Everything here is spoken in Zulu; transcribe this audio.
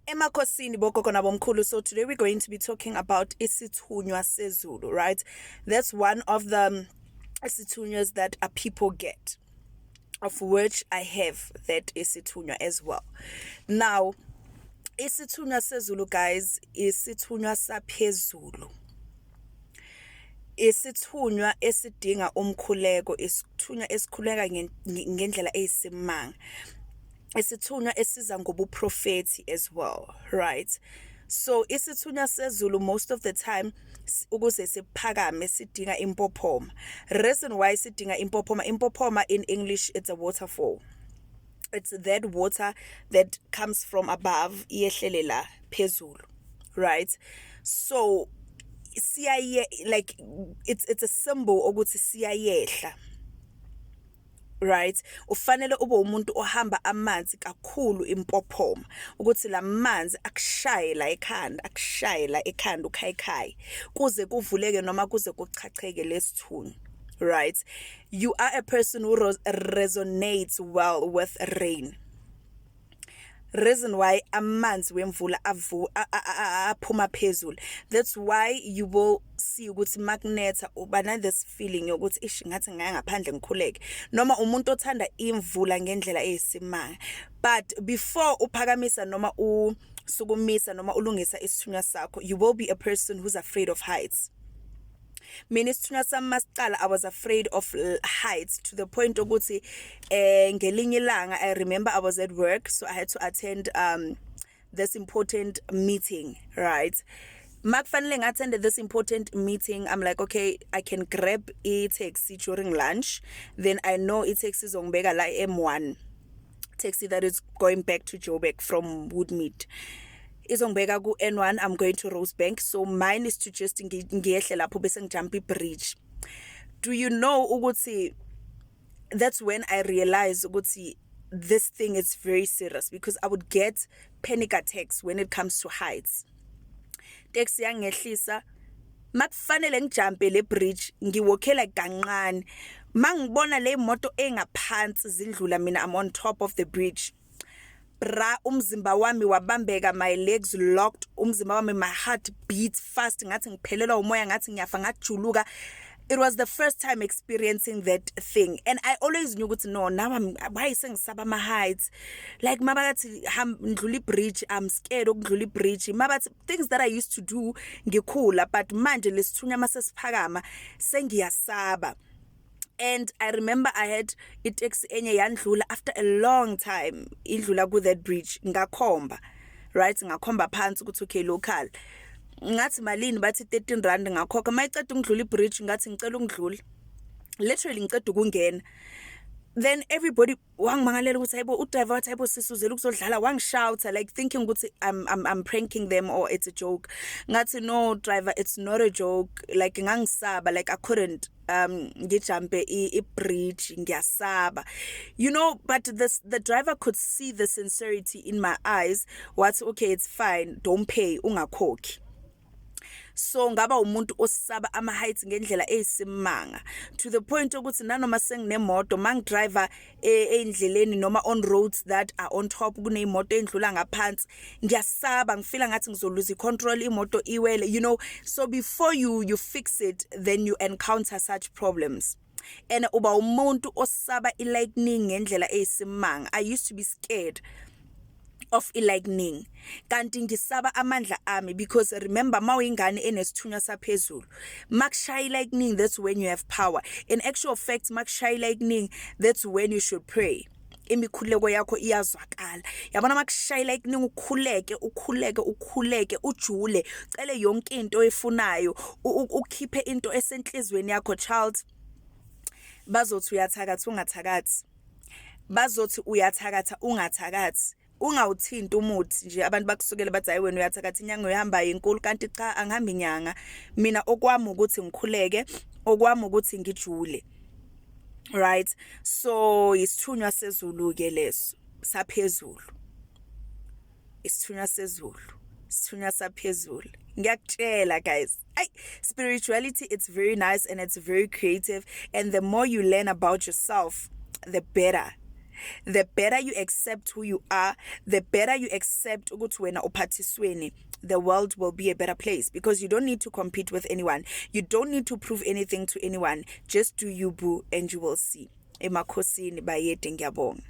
Emakosini bogogo nabomkhulu. So today we're going to be talking about Isithunywa Sezulu, right? That's one of the Isithunywas that people get, of which I have that Isithunywa as well. Now, Isithunywa Sezulu, guys, Isithunywa Saphezulu. Isithunywa esidinga umkhuleko, isithunywa esikhuleka ngendlela eyisimanga. Isithunywa esiza ngobuprofethi as well, right? So Isithunywa Sezulu most of the time ukuze siphakame sidinga impophoma. Reason why sidinga impophoma in English, it's a waterfall. It's that water that comes from above iyehlelela phezulu, right? So like it's a symbol ukuthi siyayehla, right? Ufanele ube umuntu ohamba amanzi kakhulu impophoma ukuthi lamanzi akushaye la ekhanda ukhayikhayi kuze kuvuleke noma kuze kuchacheke lesithunywa, right? You are a person who resonates well with rain. Reason why amanzi wemvula aphuma phezulu. That's why you will see ukuthi magneta ubana this feeling yokuthi ish ngathi ngaya ngaphandle ngikhuleke noma umuntu othanda imvula ngendlela eyisimanga. But before uphakamisa noma usukumisa noma ulungisa isithunywa sakho, you will be a person who's afraid of heights. Mina isithunywa sami masicala, I was afraid of heights to the point ukuthi ngelinye ilanga I remember I was at work, so I had to attend this important meeting, right? Makufanele ngattend this important meeting, I'm like, okay, I can grab a taxi during lunch, then I know a taxi izongibeka la M1 taxi that is going back to Joburg from Woodmead. Izongibeka ku N1, I'm going to Rosebank, so mine is to just ngiyehle lapho bese ngijump bridge. Do you know ukuthi that's when I realized ukuthi this thing is very serious, because I would get panic attacks when it comes to heights. Taxi yangehlisa, makufanele ngijumpe le bridge, ngiwokhela kancane, mangibona le moto engaphansi zindlula, mina I'm on top of the bridge. Bra, umzimba wami wabambeka, my legs locked, umzimba wami, my heart beats fast, ngathi ngiphelelwa umoya, ngathi ngiyafa, ngajuluka. It was the first time experiencing that thing, and I always knew ukuthi no, now why sengisaba ama heights, like mabathi ngidlula bridge, I'm scared ukudlula bridge. Mabathi things that I used to do ngikhula, but manje lesithunywa masesiphakama sengiyasaba. And I remember I had it taxi enye yandlula after a long time, indlula ku that bridge, ngakhomba, right? Ngakhomba phansi ukuthi okay local. Ngathi malini bathi 13 rand ngakhokha, mayiceda ungidlula ibridge ngathi ngicela ungidlula. Literally ngiceda ukungena. Then everybody wangimangalela ukuthi hayibo udriver wathi hayibo sisuzela ukuzodlala, wangishouta like thinking ukuthi I'm pranking them or it's a joke. Ngathi no driver, it's not a joke, like ngangisaba, like I couldn't ngijumpe bridge, ngiyasaba, you know. But the driver could see the sincerity in my eyes. What? Okay, it's fine, don't pay, ungakhokhi. So ngaba umuntu osaba ama heights ngendlela eyisimanga, to the point ukuthi nanoma senginemoto mangidriver endleleni noma on roads that are on top kunemoto endlula ngaphansi, ngiyasaba, ngifila ngathi ngizoluza icontrol, imoto iwele, you know. So before you fix it, then you encounter such problems. And uba umuntu osaba lightning ngendlela eyisimanga. I used to be scared of lightning, kanti ngisaba amandla ami, because remember mawuyingane enesithunywa saphezulu, makushaya lightning, that's when you have power. In actual fact, makushaya lightning, that's when you should pray. Imikhuleko yakho iyazwakala. Yabona makushaya lightning ukhuleke ujule, cele yonke into efunayo, ukhiphe into esenhlizweni yakho, child. Bazothi uyathakatha ungathakathi, bazothi uyathakatha ungathakathi, ungawuthinta umuthi nje. Abantu bakusukela bathi hayi wena uyathakatha, inyanga uyahamba inkulu, kanti cha, angihambi inyanga. Mina okwami ukuthi ngikhuleke, okwami ukuthi ngijule, right? So isithunywa sezulu ke leso saphezulu, isithunywa sezulu, isithunywa saphezulu. Ngiyakutshela guys, spirituality, it's very nice and it's very creative, and the more you learn about yourself, the better. the better you accept who you are, the better you accept ukuthi wena uphathisweni, the world will be a better place, because you don't need to compete with anyone. You don't need to prove anything to anyone. Just do you, boo, and you will see. Emakhosini bayede, ngiyabonga.